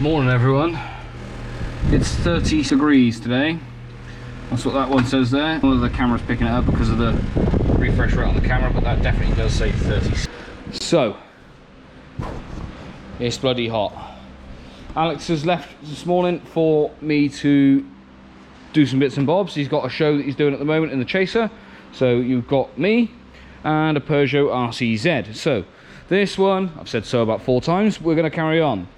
Morning everyone. It's 30 degrees today. That's what that one says there. One of the camera's picking it up because of the refresh rate on the camera, but that definitely does say 30. So, it's bloody hot. Alex has left this morning for me to do some bits and bobs. He's got a show that he's doing at the moment in the Chaser. So you've got me and a Peugeot RCZ. So this one, I've said so about 4 times, we're going to carry on.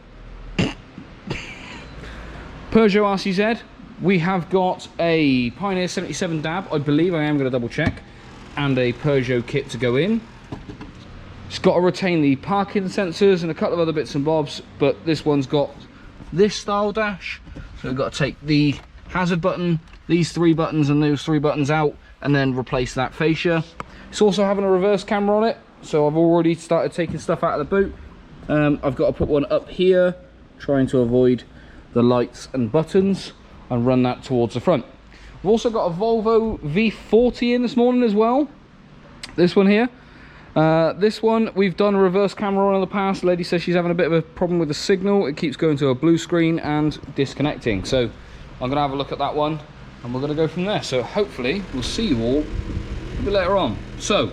Peugeot RCZ, we have got a Pioneer 77 DAB, I believe, I am going to double check, and a Peugeot kit to go in. It's got to retain the parking sensors and a couple of other bits and bobs, but this one's got this style dash, so we've got to take the hazard button, these 3 buttons and those 3 buttons out, and then replace that fascia. It's also having a reverse camera on it, so I've already started taking stuff out of the boot. I've got to put one up here, trying to avoid the lights and buttons, and run that towards the front. We've also got a Volvo V40 in this morning as well. This one here. This one we've done a reverse camera on in the past. The lady says she's having a bit of a problem with the signal. It keeps going to a blue screen and disconnecting. So I'm gonna have a look at that one and we're gonna go from there. So hopefully we'll see you all a bit later on. So.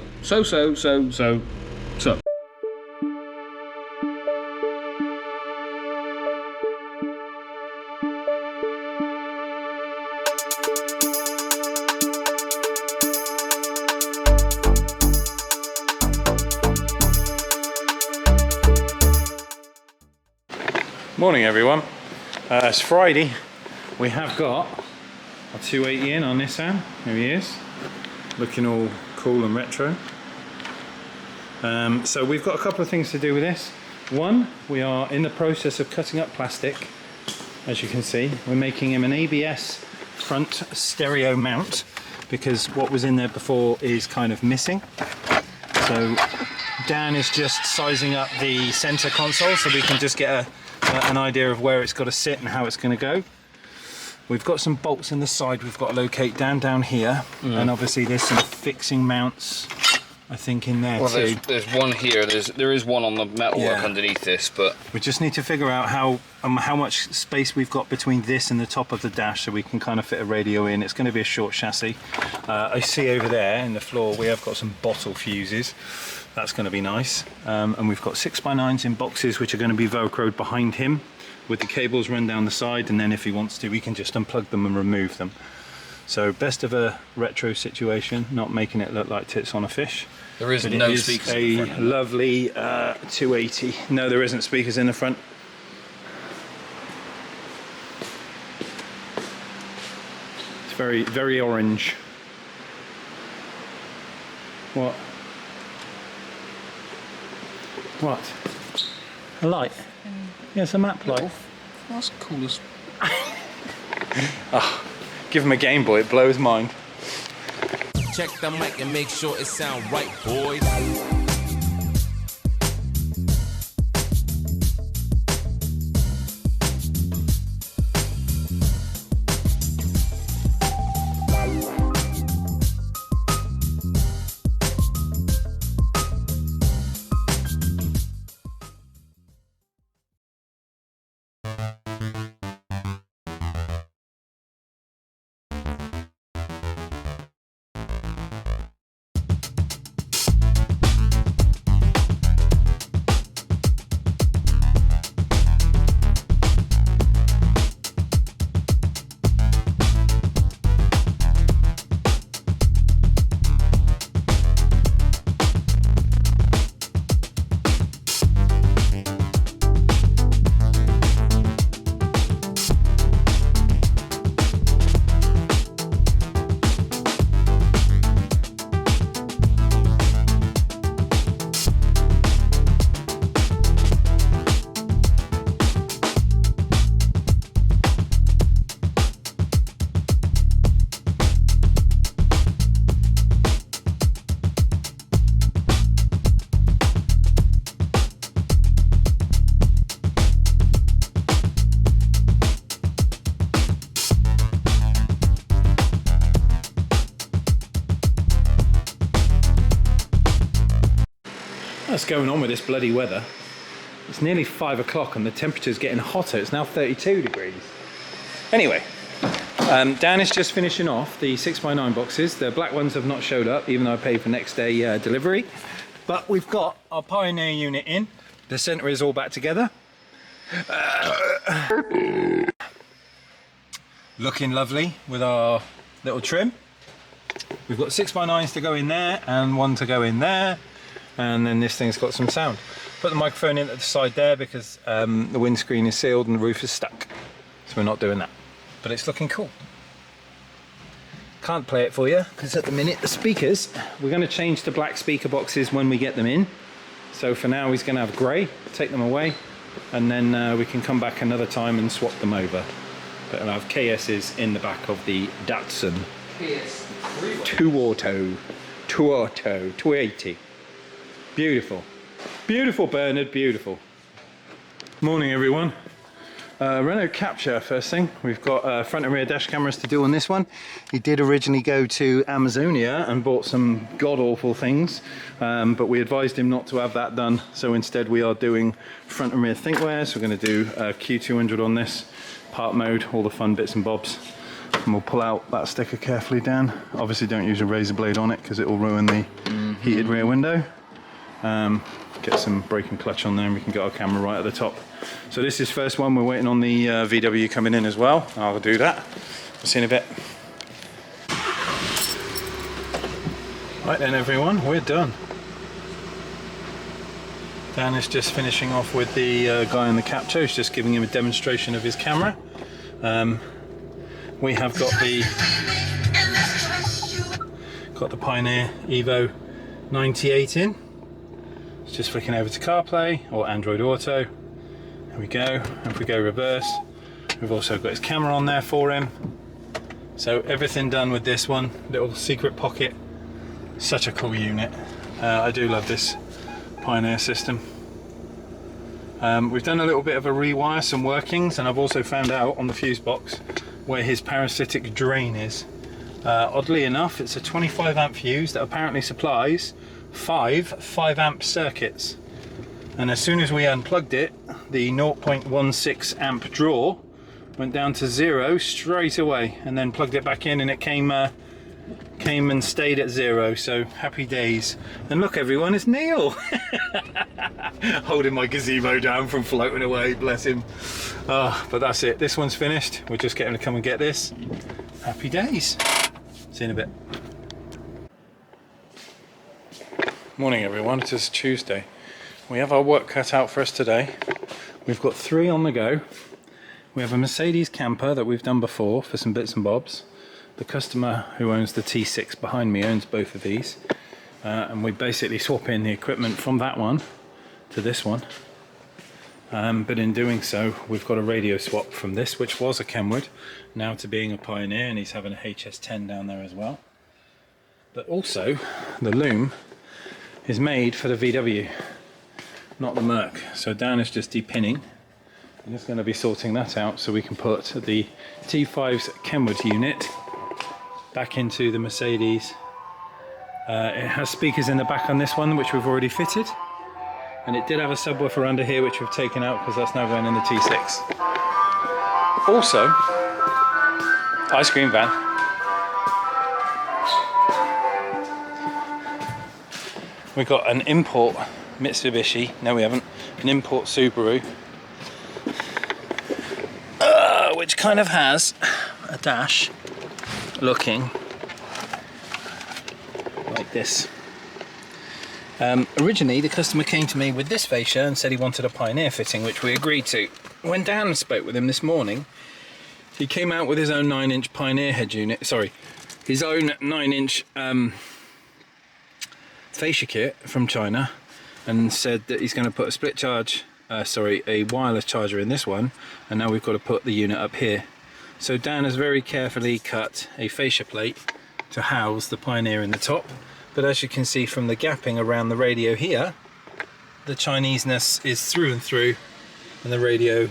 Morning everyone, it's Friday. We have got a 280 in on Nissan. Here he is, looking all cool and retro. So we've got a couple of things to do with this. One, we are in the process of cutting up plastic. As you can see, we're making him an ABS front stereo mount because what was in there before is kind of missing. So Dan is just sizing up the center console so we can just get an idea of where it's got to sit and how it's going to go. We've got some bolts in the side we've got to locate down here, and obviously there's some fixing mounts I think in there too. There's one here. There is one on the metalwork underneath this, but we just need to figure out how much space we've got between this and the top of the dash so we can kind of fit a radio in. It's going to be a short chassis. I see over there in the floor we have got some bottle fuses. That's going to be nice, and we've got 6x9s in boxes which are going to be velcroed behind him with the cables run down the side, and then if he wants to we can just unplug them and remove them. So best of a retro situation, not making it look like tits on a fish. There is no speakers in the front. A lovely 280. No, there isn't speakers in the front. It's very, very orange. What? What? A light? Yeah, it's a map light. That's cool as... Oh, give him a Game Boy, it blows his mind. Check the mic and make sure it sound right, boys. What's going on with this bloody weather? It's nearly 5 o'clock and the temperature's getting hotter. It's now 32 degrees. Anyway, Dan is just finishing off the 6x9 boxes. The black ones have not showed up, even though I paid for next day delivery. But we've got our Pioneer unit in. The centre is all back together. Looking lovely with our little trim. We've got 6x9s to go in there and one to go in there. And then this thing's got some sound. Put the microphone in at the side there because the windscreen is sealed and the roof is stuck. So we're not doing that. But it's looking cool. Can't play it for you because at the minute the speakers, we're going to change to black speaker boxes when we get them in. So for now he's going to have grey, take them away, and then we can come back another time and swap them over. But I'll have KS's in the back of the Datsun. KS 280. Beautiful. Beautiful, Bernard, beautiful. Morning, everyone. Renault Capture first thing. We've got front and rear dash cameras to do on this one. He did originally go to Amazonia and bought some god-awful things, but we advised him not to have that done, so instead we are doing front and rear ThinkWare. So we're going to do Q200 on this, part mode, all the fun bits and bobs. And we'll pull out that sticker carefully, Dan. Obviously don't use a razor blade on it because it will ruin the heated rear window. Get some brake and clutch on there and we can get our camera right at the top. So this is first one. We're waiting on the VW coming in as well. I'll do that. We'll see in a bit. Right then, everyone, we're done. Dan is just finishing off with the guy in the Capture. He's just giving him a demonstration of his camera. We have got the Pioneer Evo 98 in. It's just flicking over to CarPlay or Android Auto. There we go. If we go reverse, we've also got his camera on there for him. So everything done with this one. Little secret pocket. Such a cool unit. I do love this Pioneer system. We've done a little bit of a rewire, some workings, and I've also found out on the fuse box where his parasitic drain is. Oddly enough, it's a 25 amp fuse that apparently supplies 5 amp circuits, and as soon as we unplugged it, the 0.16 amp draw went down to 0 straight away, and then plugged it back in and it came and stayed at 0. So happy days. And look, everyone, it's Neil holding my gazebo down from floating away, bless him. But that's it, this one's finished. We're just getting to come and get this. Happy days. See you in a bit. Morning, everyone. It is Tuesday. We have our work cut out for us today. We've got 3 on the go. We have a Mercedes camper that we've done before for some bits and bobs. The customer who owns the T6 behind me owns both of these, and we basically swap in the equipment from that one to this one. But in doing so, we've got a radio swap from this, which was a Kenwood, now to being a Pioneer, and he's having a HS10 down there as well. But also, the loom is made for the VW, not the Merc. So Dan is just depinning. I'm just going to be sorting that out so we can put the T5's Kenwood unit back into the Mercedes. It has speakers in the back on this one, which we've already fitted. And it did have a subwoofer under here, which we've taken out because that's now going in the T6. Also, ice cream van. We've got an import Mitsubishi, no we haven't, an import Subaru, which kind of has a dash looking like this. Originally the customer came to me with this fascia and said he wanted a Pioneer fitting, which we agreed to. When Dan spoke with him this morning, he came out with his own 9-inch Pioneer head unit, sorry, his own 9-inch fascia kit from China, and said that he's going to put a split charge, a wireless charger in this one, and now we've got to put the unit up here. So Dan has very carefully cut a fascia plate to house the Pioneer in the top, but as you can see from the gapping around the radio here, the Chineseness is through and through, and the radio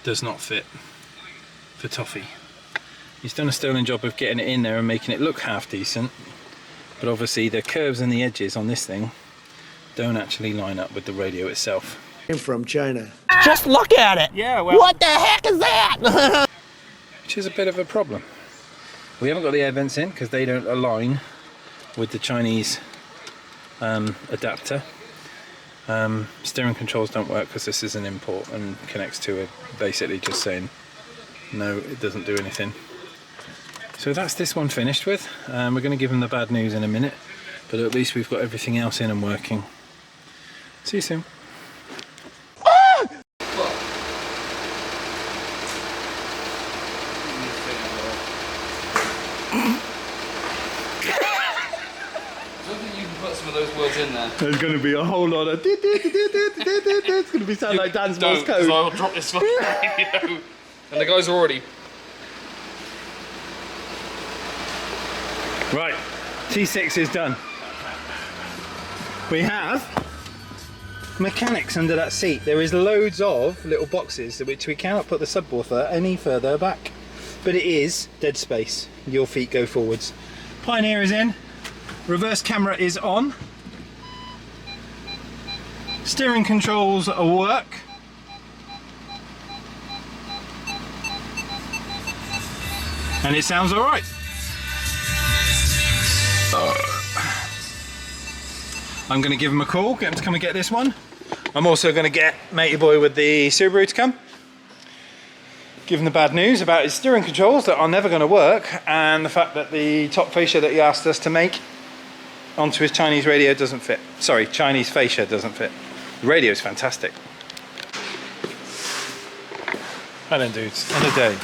does not fit for toffee. He's done a sterling job of getting it in there and making it look half decent, but obviously the curves and the edges on this thing don't actually line up with the radio itself. from China. Just look at it. Yeah, well, What the heck is that? which is a bit of a problem. We haven't got the air vents in because they don't align with the Chinese adapter. Steering controls don't work because this is an import and connects to it, basically just saying no, it doesn't do anything. So that's this one finished with. We're going to give them the bad news in a minute, but at least we've got everything else in and working. See you soon. Put some of those words in there. There's going to be a whole lot of. It's going to be sound like Dan's Morse code. I'll drop this fucking video. And the guys are already. Right, T6 is done. We have mechanics under that seat. There is loads of little boxes which we cannot put the subwoofer any further back. But it is dead space. Your feet go forwards. Pioneer is in. Reverse camera is on. Steering controls work. And it sounds alright. I'm going to give him a call, get him to come and get this one. I'm also going to get Matey Boy with the Subaru to come. Give him the bad news about his steering controls that are never going to work, and the fact that the top fascia that he asked us to make onto his Chinese radio doesn't fit. Sorry, Chinese fascia doesn't fit. The radio is fantastic. Right then, dudes, end of day.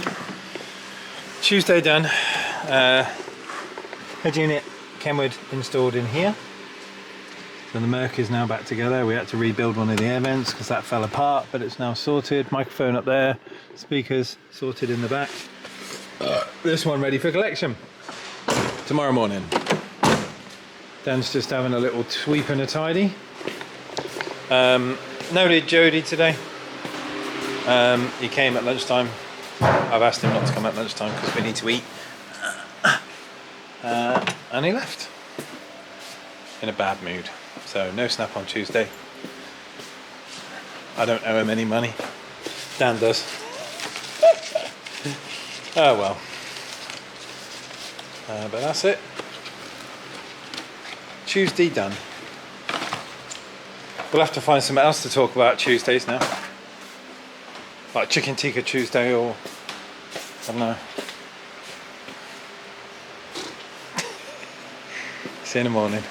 Tuesday done. Head unit Kenwood installed in here. So the Merc is now back together. We had to rebuild one of the air vents because that fell apart, but it's now sorted. Microphone up there, speakers sorted in the back. This one ready for collection tomorrow morning. Dan's just having a little sweep and a tidy. No Jody today. He came at lunchtime. I've asked him not to come at lunchtime because we need to eat. And he left in a bad mood. So no snap on Tuesday. I don't owe him any money. Dan does. Oh well. But that's it. Tuesday done. We'll have to find something else to talk about Tuesdays now. Like Chicken Tikka Tuesday or I don't know. See you in the morning.